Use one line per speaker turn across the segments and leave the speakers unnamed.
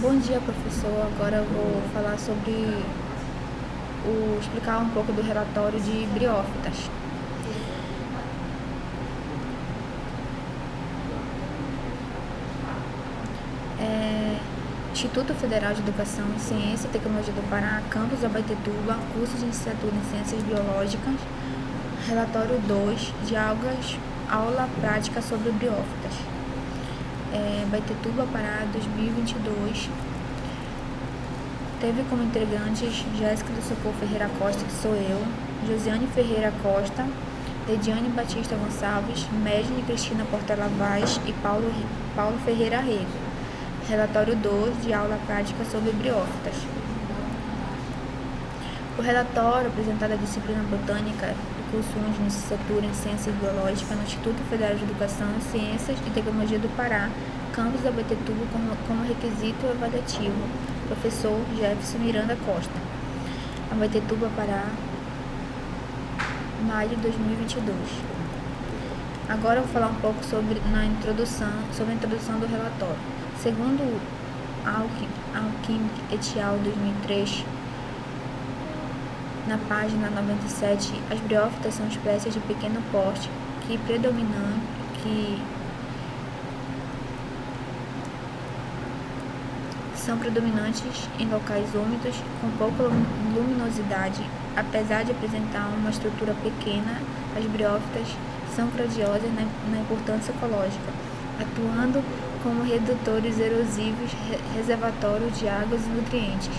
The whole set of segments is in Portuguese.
Bom dia, professor. Agora eu vou falar explicar um pouco do relatório de briófitas. Instituto Federal de Educação, Ciência e Tecnologia do Pará, Campus Abaetetuba, curso de licenciatura em Ciências Biológicas, relatório 2 de algas, aula prática sobre briófitas. Abaetetuba, Pará, 2022. Teve como integrantes Jéssica do Socorro Ferreira Costa, que sou eu, Josiane Ferreira Costa, Ediane Batista Gonçalves, Medine Cristina Portela Vaz e Paulo Ferreira Rego. Relatório 2 de aula prática sobre briófitas. O relatório apresentado à disciplina botânica do curso 1 de licenciatura em Ciências Biológicas no Instituto Federal de Educação, Ciências e Tecnologia do Pará, campus Abaetetuba, como requisito avaliativo. Professor Jefferson Miranda Costa. Abaetetuba, Pará, maio de 2022. Agora eu vou falar um pouco sobre a introdução do relatório. Segundo Alquim et al. 2003, na página 97, as briófitas são espécies de pequeno porte que são predominantes em locais úmidos com pouca luminosidade. Apesar de apresentar uma estrutura pequena, as briófitas são gradiosas na importância ecológica, atuando como redutores erosivos, reservatórios de águas e nutrientes,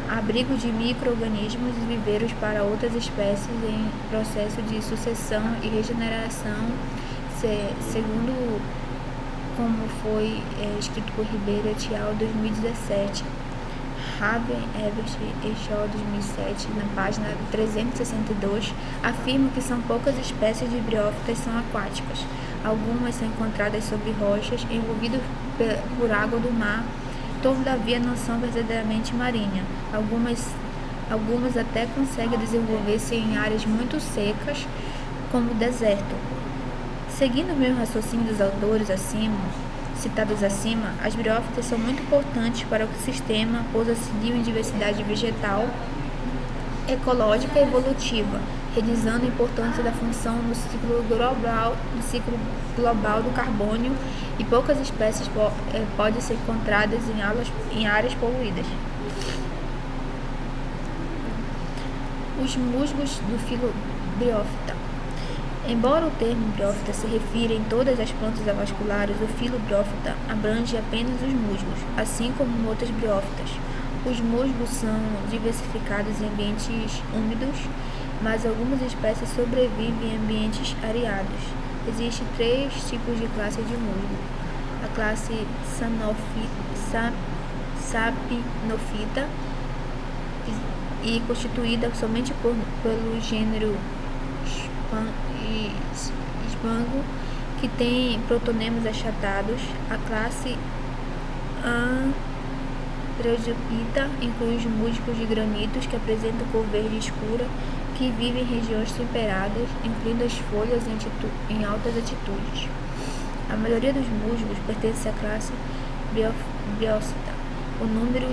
abrigo de micro-organismos e viveiros para outras espécies em processo de sucessão e regeneração, segundo como foi escrito por Ribeiro et al. 2017, Raven, Ebert et al. 2007, na página 362, afirma que são poucas espécies de briófitas são aquáticas. Algumas são encontradas sobre rochas envolvidas por água do mar, todavia não são verdadeiramente marinhas. Algumas até conseguem desenvolver-se em áreas muito secas, como o deserto. Seguindo o mesmo raciocínio dos autores citados acima, as briófitas são muito importantes para o ecossistema, pois auxiliam em diversidade vegetal, ecológica e evolutiva, realizando a importância da função no ciclo global do carbono, e poucas espécies podem ser encontradas em áreas poluídas. Os musgos do filo briófita. Embora o termo briófita se refira em todas as plantas avasculares, o filo briófita abrange apenas os musgos, assim como outras briófitas. Os musgos são diversificados em ambientes úmidos, mas algumas espécies sobrevivem em ambientes areados. Existem 3 tipos de classe de musgo. A classe Sapinofita, e constituída somente pelo gênero Spango, que tem protonemas achatados. A classe Androgypita inclui os musgos de granitos que apresentam cor verde escura, que vivem em regiões temperadas, incluindo as folhas em altas altitudes. A maioria dos musgos pertence à classe Briófita. O número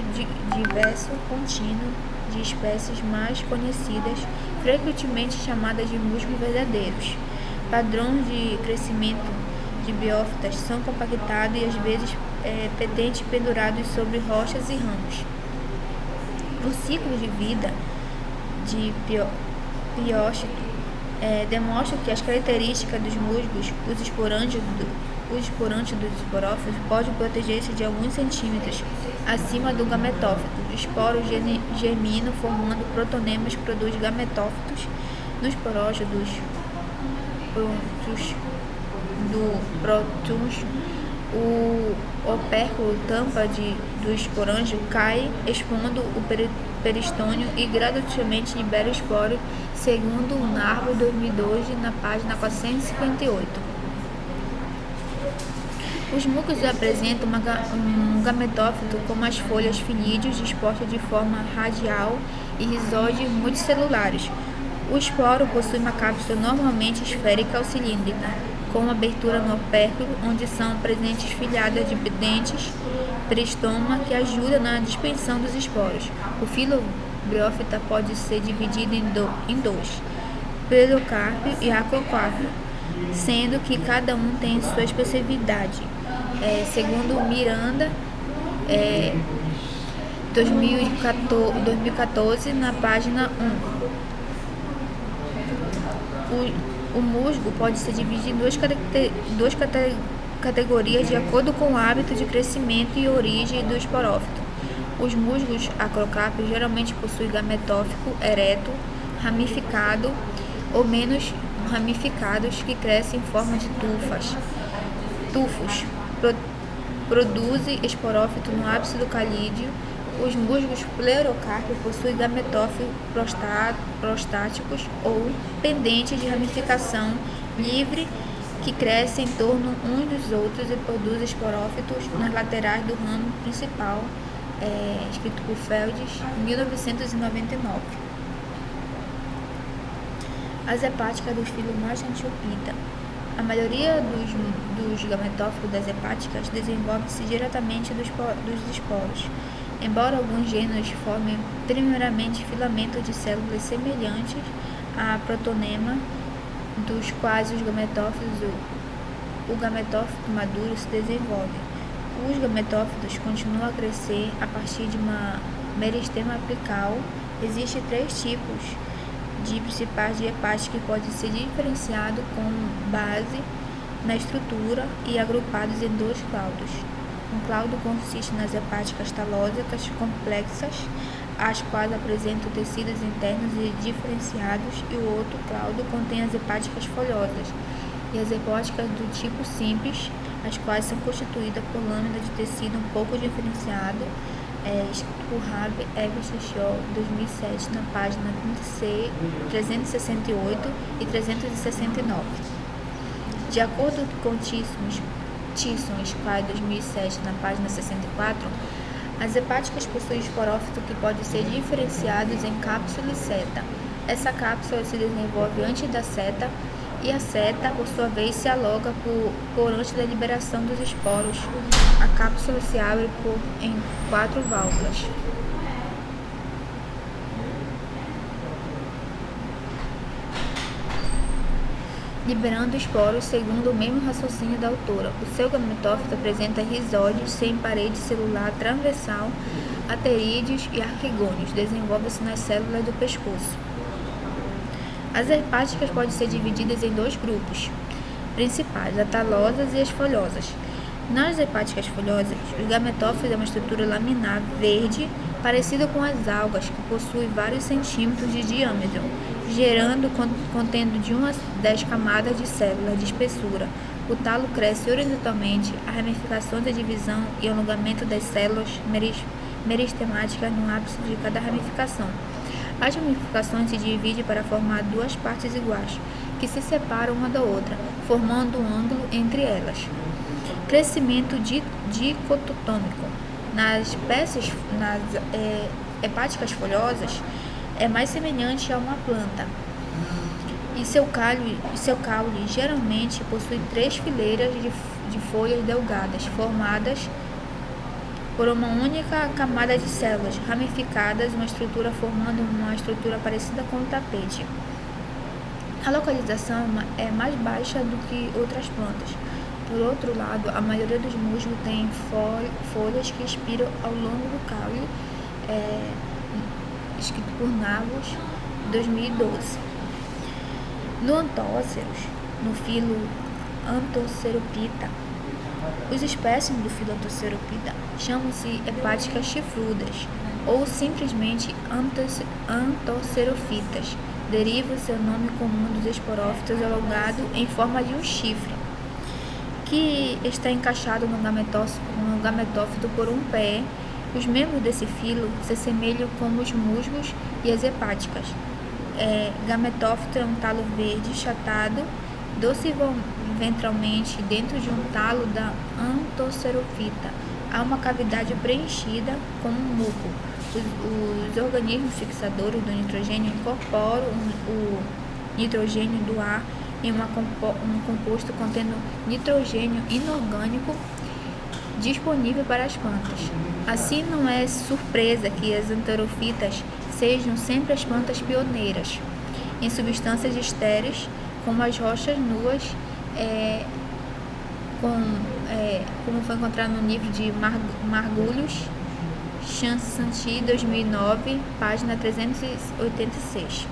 diverso contínuo de espécies mais conhecidas, frequentemente chamadas de musgos verdadeiros. Padrões de crescimento de briófitas são compactados e às vezes pendentes pendurados sobre rochas e ramos. O ciclo de vida de briófito demonstra que as características dos musgos, os esporângios dos esporófitos, podem proteger-se de alguns centímetros acima do gametófito. Os esporos germinam formando protonemas que produzem gametófitos. Nos esporófitos do prótons, o opérculo tampa do esporângio cai, expondo o peristônio e gradativamente libera o esporo, segundo o Narvo 2012, na página 458. Os musgos apresentam um gametófito com as folhas filídeos dispostas de forma radial e rizóides multicelulares. O esporo possui uma cápsula normalmente esférica ou cilíndrica. com abertura no opérculo, onde são presentes filhadas de dentes peristoma que ajuda na dispersão dos esporos. O filo briófita pode ser dividido em dois, pedocárpio e acrocárpio, sendo que cada um tem sua especificidade. Segundo Miranda, 2014, na página 1. O musgo pode ser dividido em duas categorias de acordo com o hábito de crescimento e origem do esporófito. Os musgos acrocárpios geralmente possuem gametófito ereto, ramificado ou menos ramificados, que crescem em forma de tufos. Produzem esporófito no ápice do calídeo. Os musgos pleurocárpios possuem gametófitos prostáticos ou pendentes de ramificação livre que crescem em torno uns dos outros e produzem esporófitos nas laterais do ramo principal, escrito por Feldes, em 1999. As hepáticas dos filos mais antiopita. A maioria dos gametófitos das hepáticas desenvolve-se diretamente dos esporos, embora alguns gêneros formem primeiramente filamentos de células semelhantes a protonema, dos quais os gametófitos, o gametófito maduro se desenvolve. Os gametófitos continuam a crescer a partir de uma meristema apical. Existem 3 tipos principais de hepática que podem ser diferenciados com base na estrutura e agrupados em 2 claudos. Um claudo consiste nas hepáticas talósicas complexas, as quais apresentam tecidos internos e diferenciados, e o outro claudo contém as hepáticas folhosas e as hepáticas do tipo simples, as quais são constituídas por lâminas de tecido um pouco diferenciado, escrito por Rabe Evershaw, 2007, na página 368 e 369. De acordo com Tisson Squire, 2007, na página 64, as hepáticas possuem esporófito que pode ser diferenciados em cápsula e seta. Essa cápsula se desenvolve antes da seta e a seta, por sua vez, se aloga por antes da liberação dos esporos. A cápsula se abre em 4 válvulas. Liberando esporos segundo o mesmo raciocínio da autora. O seu gametófito apresenta rizóides sem parede celular transversal, aterídeos e arquigônios. Desenvolve-se nas células do pescoço. As hepáticas podem ser divididas em 2 grupos principais, as talosas e as folhosas. Nas hepáticas folhosas, os gametófitos é uma estrutura laminar verde parecida com as algas, que possui vários centímetros de diâmetro, contendo de 1 a 10 camadas de células de espessura. O talo cresce horizontalmente, a ramificação da divisão e alongamento das células meristemáticas no ápice de cada ramificação. As ramificações se dividem para formar 2 partes iguais, que se separam uma da outra, formando um ângulo entre elas. Crescimento dicotômico. Nas hepáticas folhosas, é mais semelhante a uma planta, e seu caule geralmente possui 3 fileiras de folhas delgadas, formadas por uma única camada de células ramificadas, formando uma estrutura parecida com um tapete. A localização é mais baixa do que outras plantas. Por outro lado, a maioria dos musgos tem folhas que expiram ao longo do caule, escrito por Navos, 2012. No Antóceros, no filo Anthoceropita, os espécimes do filo Anthoceropita chamam-se hepáticas chifrudas ou simplesmente anthocerofitas. Deriva seu nome comum dos esporófitos alongado em forma de um chifre, que está encaixado no gametófito por um pé. Os membros desse filo se assemelham como os musgos e as hepáticas. Gametófito é um talo verde chatado ventralmente dentro de um talo da Anthocerofita. Há uma cavidade preenchida com um muco. Os organismos fixadores do nitrogênio incorporam o nitrogênio do ar em um composto contendo nitrogênio inorgânico disponível para as plantas. Assim, não é surpresa que as enterofitas sejam sempre as plantas pioneiras em substâncias estéreis, como as rochas nuas, como foi encontrado no livro de Margulius, Chansanti, 2009, página 386.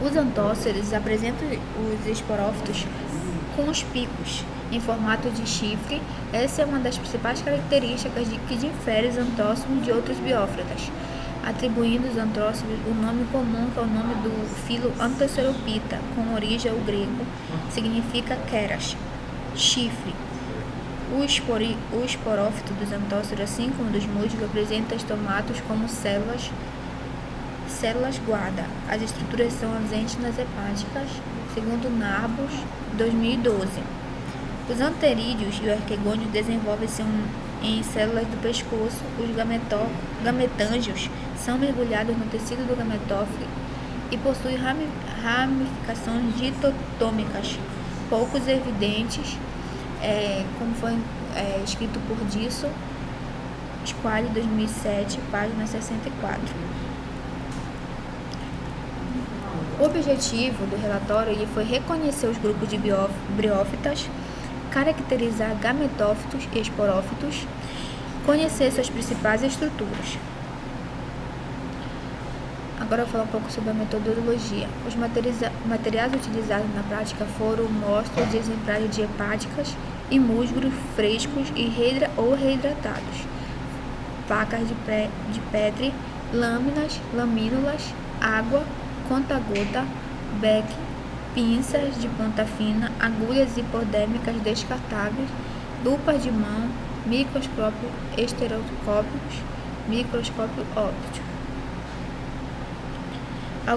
Os antóceros apresentam os esporófitos com os picos em formato de chifre. Essa é uma das principais características que difere os antóceros de outros biófitas, atribuindo aos antóceros o nome comum, que é o nome do filo Anthocerophyta, com origem ao grego, significa keras, chifre. O esporófito dos antóceros, assim como dos musgos, apresenta estomatos como células guarda. As estruturas são ausentes nas hepáticas, segundo Narbus, 2012. Os anterídeos e o arquegônio desenvolvem-se em células do pescoço. Os gametângios são mergulhados no tecido do gametófilo e possuem ramificações ditotômicas, poucos evidentes, como foi escrito por Disso, Squali, 2007, página 64. O objetivo do relatório foi reconhecer os grupos de briófitas, caracterizar gametófitos e esporófitos, conhecer suas principais estruturas. Agora eu vou falar um pouco sobre a metodologia. Os materiais utilizados na prática foram mostras de exemplares de hepáticas e musgos frescos ou reidratados, placas de Petri, lamínulas, água, conta-gota, bec, pinças de ponta fina, agulhas hipodérmicas descartáveis, lupas de mão, microscópio estereoscópicos, microscópio óptico. A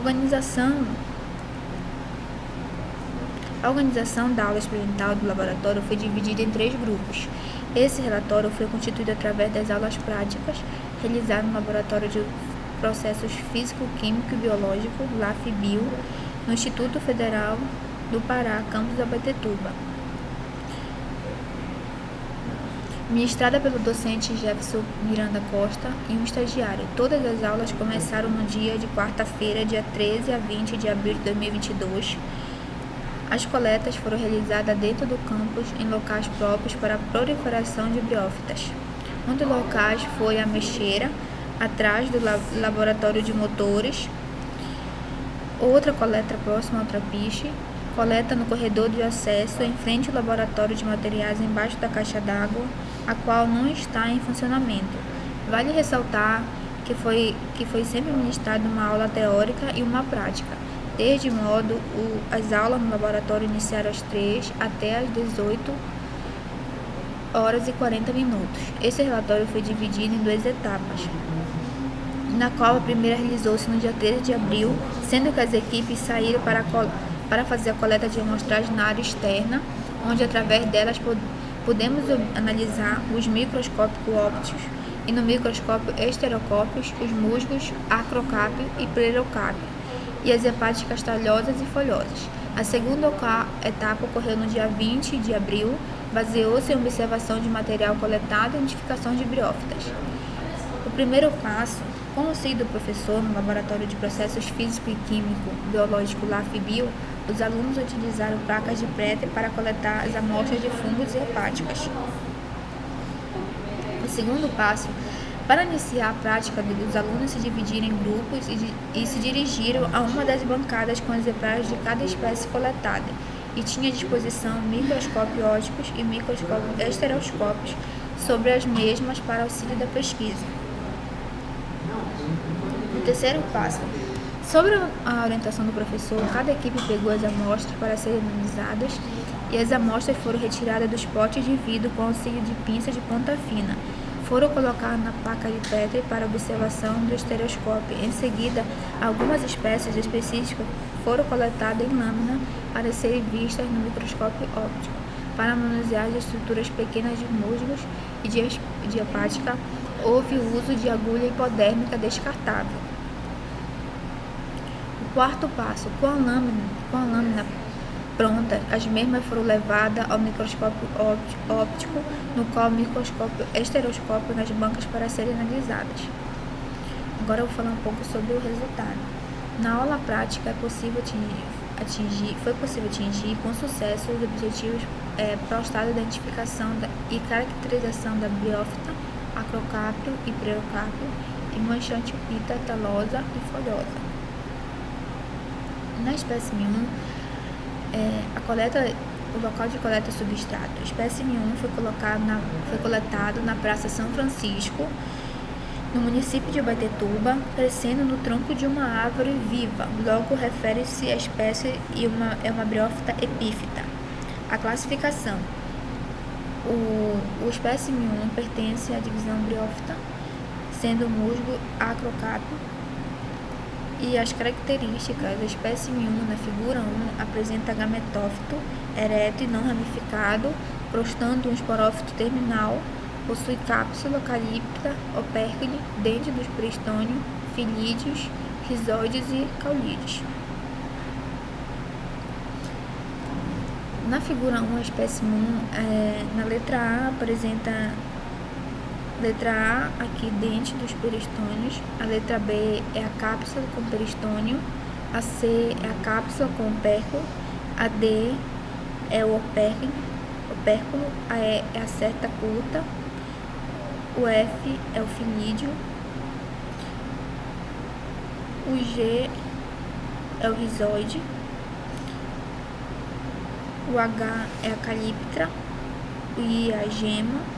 organização da aula experimental do laboratório foi dividida em 3 grupos. Esse relatório foi constituído através das aulas práticas realizadas no Laboratório de Processos Físico-Químico e Biológico, LAFBio, no Instituto Federal do Pará, campus Abaetetuba, ministrada pelo docente Jefferson Miranda Costa e um estagiário. Todas as aulas começaram no dia de quarta-feira, dia 13 a 20 de abril de 2022. As coletas foram realizadas dentro do campus, em locais próprios para a proliferação de briófitas. Um dos locais foi a Mexeira, atrás do laboratório de motores. Outra coleta próxima ao trapiche, coleta no corredor de acesso, em frente ao laboratório de materiais embaixo da caixa d'água, a qual não está em funcionamento. Vale ressaltar que foi sempre ministrada uma aula teórica e uma prática. Deste modo, as aulas no laboratório iniciaram às 3 até às 18 horas e 40 minutos. Esse relatório foi dividido em 2 etapas, na qual a primeira realizou-se no dia 13 de abril, sendo que as equipes saíram para fazer a coleta de amostragem na área externa, onde através delas podemos analisar os microscópicos ópticos e no microscópio estereoscópicos os musgos acrocápio e plerocápio e as hepáticas talhosas e folhosas. A segunda etapa ocorreu no dia 20 de abril, baseou-se em observação de material coletado e identificação de briófitas. O primeiro passo, com o auxílio do professor no Laboratório de Processos Físico e Químico Biológico LAFBio, os alunos utilizaram placas de Petri para coletar as amostras de fungos e hepáticas. O segundo passo, para iniciar a prática, os alunos se dividiram em grupos e se dirigiram a uma das bancadas com exemplares de cada espécie coletada e tinha à disposição microscópios ópticos e microscópios estereoscópicos sobre as mesmas para auxílio da pesquisa. No terceiro passo, sobre a orientação do professor, cada equipe pegou as amostras para serem analisadas e as amostras foram retiradas dos potes de vidro com auxílio de pinças de ponta fina. Foram colocadas na placa de Petri para observação do estereoscópio. Em seguida, algumas espécies específicas foram coletadas em lâmina para serem vistas no microscópio óptico. Para manusear as estruturas pequenas de musgos e de hepática, houve o uso de agulha hipodérmica descartável. O Quarto passo, com a lâmina pronta, as mesmas foram levadas ao microscópio óptico, no qual o microscópio estereoscópio nas bancas para serem analisadas. Agora eu vou falar um pouco sobre o resultado. Na aula prática foi possível atingir com sucesso os objetivos propostados da identificação e caracterização da briófita, acrocápio e pterocápio e manchante-pita talosa e folhosa. Na espécime 1, o local de coleta substrato. O espécime 1 foi coletado na Praça São Francisco, no município de Abaetetuba, crescendo no tronco de uma árvore viva. Logo, refere-se à espécie e é uma briófita epífita. A classificação. O espécime 1 pertence à divisão briófita, sendo o musgo acrocápio. E as características. O espécime 1, na figura 1, apresenta gametófito ereto e não ramificado, prostando um esporófito terminal, possui cápsula, calíptra, opércule, dente dos peristônio, filídeos, rizóides e caulídeos. Na figura 1, a espécime 1, na letra A, apresenta letra A, aqui dente dos peristônios. A letra B é a cápsula com peristônio. A C é a cápsula com opérculo. A D é o opérculo. A E é a seta curta. O F é o filídeo. O G é o rizóide. O H é a calíptra. O I é a gema.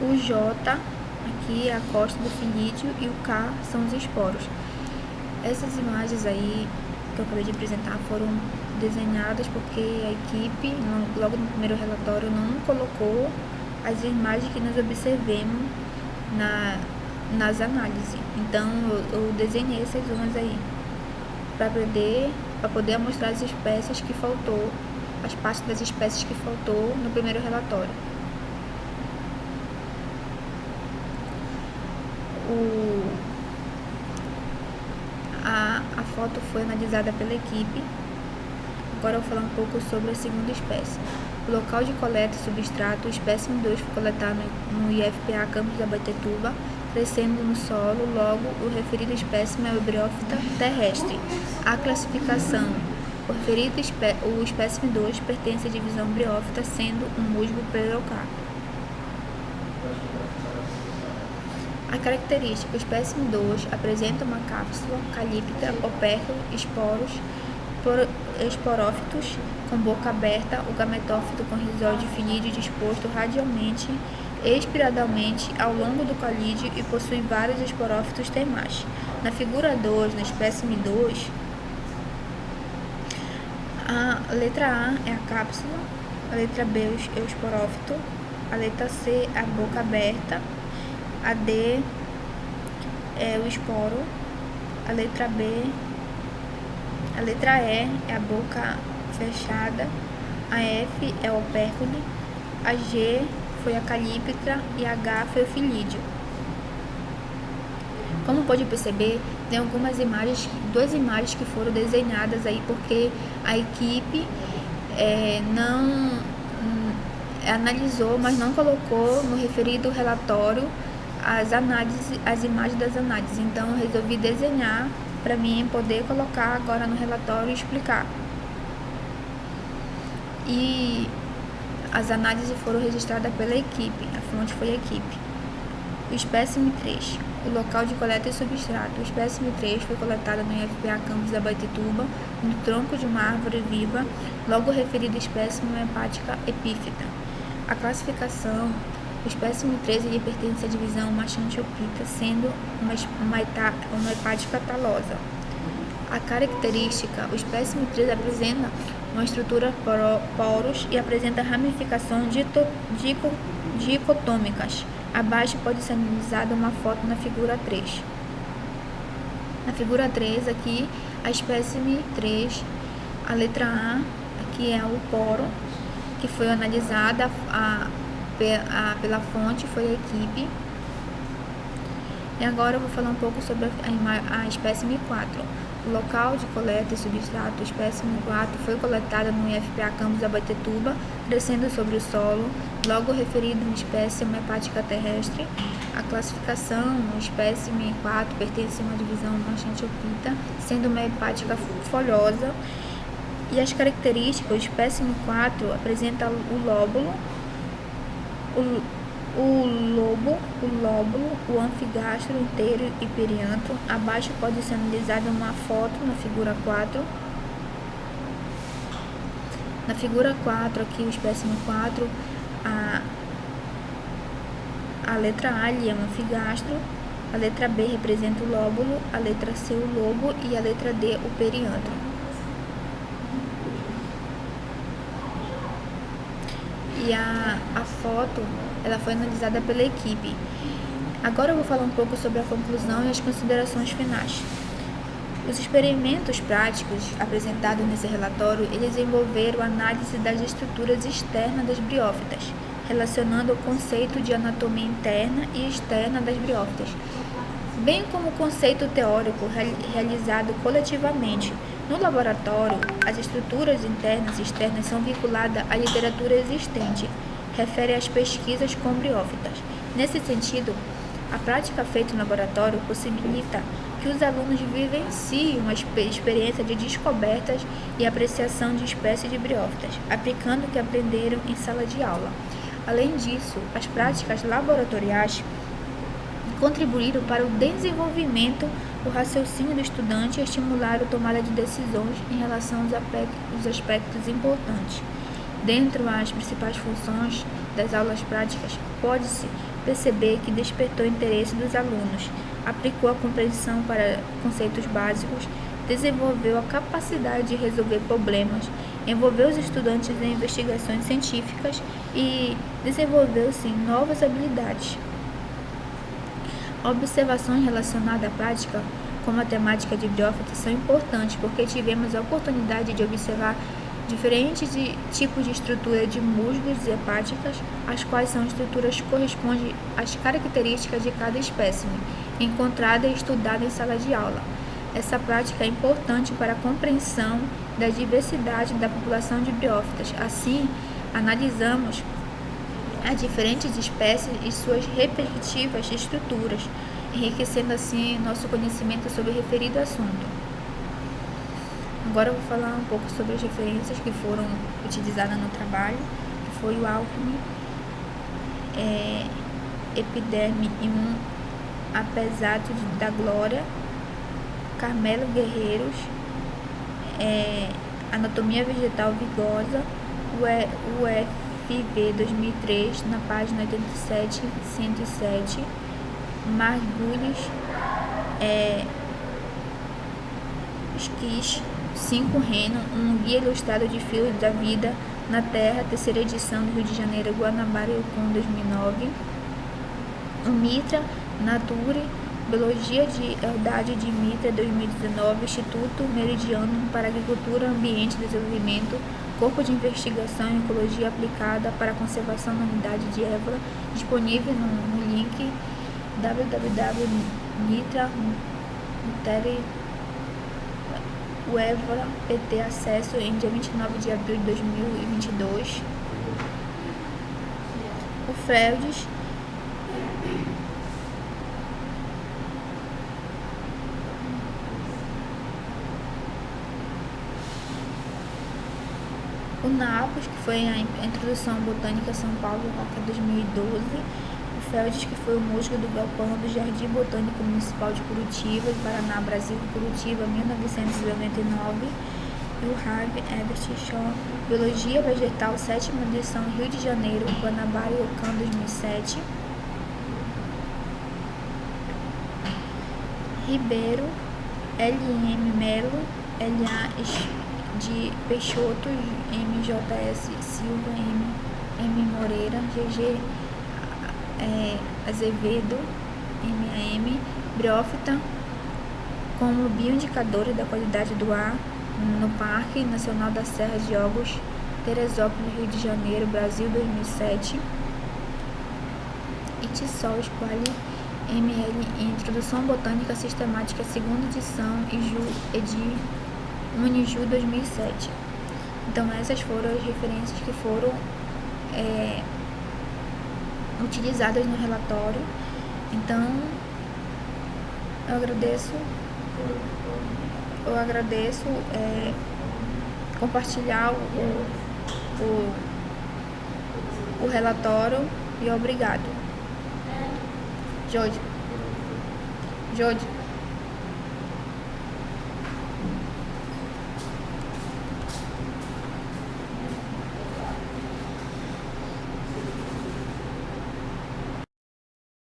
O J aqui é a costa do filídeo e o K são os esporos. Essas imagens aí que eu acabei de apresentar foram desenhadas porque a equipe, logo no primeiro relatório, não colocou as imagens que nós observemos nas análises. Então eu desenhei essas zonas aí para poder mostrar as espécies que faltou, as partes das espécies que faltou no primeiro relatório. A foto foi analisada pela equipe. Agora eu vou falar um pouco sobre a segunda espécie. O local de coleta e substrato, o espécime 2 foi coletado no IFPA Campus de Abaetetuba, crescendo no solo. Logo, o referido espécime é o briófita terrestre. A classificação. O espécime 2 pertence à divisão briófita, sendo um musgo pterocápio. A característica: o espécime 2 apresenta uma cápsula, calíptra, opérculo, esporos, esporófitos com boca aberta, o gametófito com rizóide filídeo disposto radialmente e espiradalmente ao longo do caulídeo e possui vários esporófitos termais. Na figura 2, no espécime 2, a letra A é a cápsula, a letra B é o esporófito, a letra C é a boca aberta, a D é o esporo, a letra E é a boca fechada, a F é o opérculo, a G foi a calíptra e a H foi o filídeo. Como pode perceber, tem duas imagens que foram desenhadas aí porque a equipe não analisou, mas não colocou no referido relatório as imagens das análises. Então eu resolvi desenhar para mim poder colocar agora no relatório e explicar. E as análises foram registradas pela equipe, a fonte foi a equipe. O espécime 3, o local de coleta e substrato. O espécime 3 foi coletado no IFPA Campus de Abaetetuba, no tronco de uma árvore viva. Logo, o referido espécime é hepática epífita. A classificação: o espécime 3 ele pertence à divisão Machantiopita, sendo uma hepática talosa. A característica: o espécime 3 apresenta uma estrutura poros e apresenta ramificações dicotômicas. Abaixo pode ser analisada uma foto na figura 3. Na figura 3, aqui, a espécime 3, a letra A, aqui é o poro, que foi analisada pela fonte foi a equipe. E agora eu vou falar um pouco sobre a espécime 4. O local de coleta e substrato espécime 4 foi coletada no IFPA Campus Abaetetuba, crescendo sobre o solo, logo referido em espécie hepática terrestre. A classificação, o espécime 4 pertence a uma divisão Manchetiophyta, sendo uma hepática folhosa. E as características, o espécime 4 apresenta o lóbulo, o anfigastro inteiro e perianto. Abaixo pode ser analisada uma foto na figura 4. Na figura 4, aqui o espécime 4, a letra A ali é um anfigastro, a letra B representa o lóbulo, a letra C o lobo e a letra D o periantro. E a foto, ela foi analisada pela equipe. Agora eu vou falar um pouco sobre a conclusão e as considerações finais. Os experimentos práticos apresentados nesse relatório, eles envolveram análise das estruturas externas das briófitas, relacionando o conceito de anatomia interna e externa das briófitas, bem como o conceito teórico realizado coletivamente. No laboratório, as estruturas internas e externas são vinculadas à literatura existente, refere às pesquisas com briófitas. Nesse sentido, a prática feita no laboratório possibilita que os alunos vivenciem uma experiência de descobertas e apreciação de espécies de briófitas, aplicando o que aprenderam em sala de aula. Além disso, as práticas laboratoriais contribuíram para o desenvolvimento do raciocínio do estudante e estimularam a tomada de decisões em relação aos aspectos importantes. Dentre as principais funções das aulas práticas, pode-se perceber que despertou o interesse dos alunos, aplicou a compreensão para conceitos básicos, desenvolveu a capacidade de resolver problemas, envolveu os estudantes em investigações científicas e desenvolveu-se novas habilidades. Observações relacionadas à prática como a temática de briófitas são importantes porque tivemos a oportunidade de observar diferentes tipos de estrutura de musgos e hepáticas, as quais são estruturas que correspondem às características de cada espécime, encontrada e estudada em sala de aula. Essa prática é importante para a compreensão da diversidade da população de briófitas. Assim, analisamos as diferentes espécies e suas respectivas estruturas, enriquecendo assim nosso conhecimento sobre o referido assunto. Agora eu vou falar um pouco sobre as referências que foram utilizadas no trabalho, que foi o Alckmin, Epiderme e Apesar da Glória, Carmelo Guerreiros, Anatomia Vegetal Vigosa, UFV 2003, na página 87, 107, Margulis, Esquis, 5 Reno, um guia ilustrado de fios da vida na Terra, terceira edição do Rio de Janeiro, Guanabara e Ocon 2009, o Mitra, Nature, Biologia de Herdade de Mitra 2019, Instituto Meridiano para Agricultura, Ambiente e Desenvolvimento, Corpo de Investigação em Ecologia Aplicada para a Conservação na Unidade de Évora, disponível no link www.mitra.tele o Évora PT acesso em dia 29 de abril de 2022. O Freudes, o NAPOS, que foi a Introdução Botânica São Paulo, Roca 2012, o Feldes, que foi o musgo do galpão do Jardim Botânico Municipal de Curitiba, Paraná, Brasil, Curitiba, 1999, e o Harvey Ebert Shaw, Biologia Vegetal, 7ª edição, Rio de Janeiro, Guanabara e Ocam 2007, Ribeiro, L.M. Melo, L.A. de Peixoto, MJS Silva, M. Moreira, GG Azevedo, MAM, briófita como bioindicadores da qualidade do ar no Parque Nacional da Serra de Ogros, Teresópolis, Rio de Janeiro, Brasil, 2007. Itisol, Squale, ML, Introdução Botânica Sistemática, segunda edição, Uniju, 2007. Então, essas foram as referências que foram utilizadas no relatório. Então, eu agradeço compartilhar o relatório e obrigado. Jode.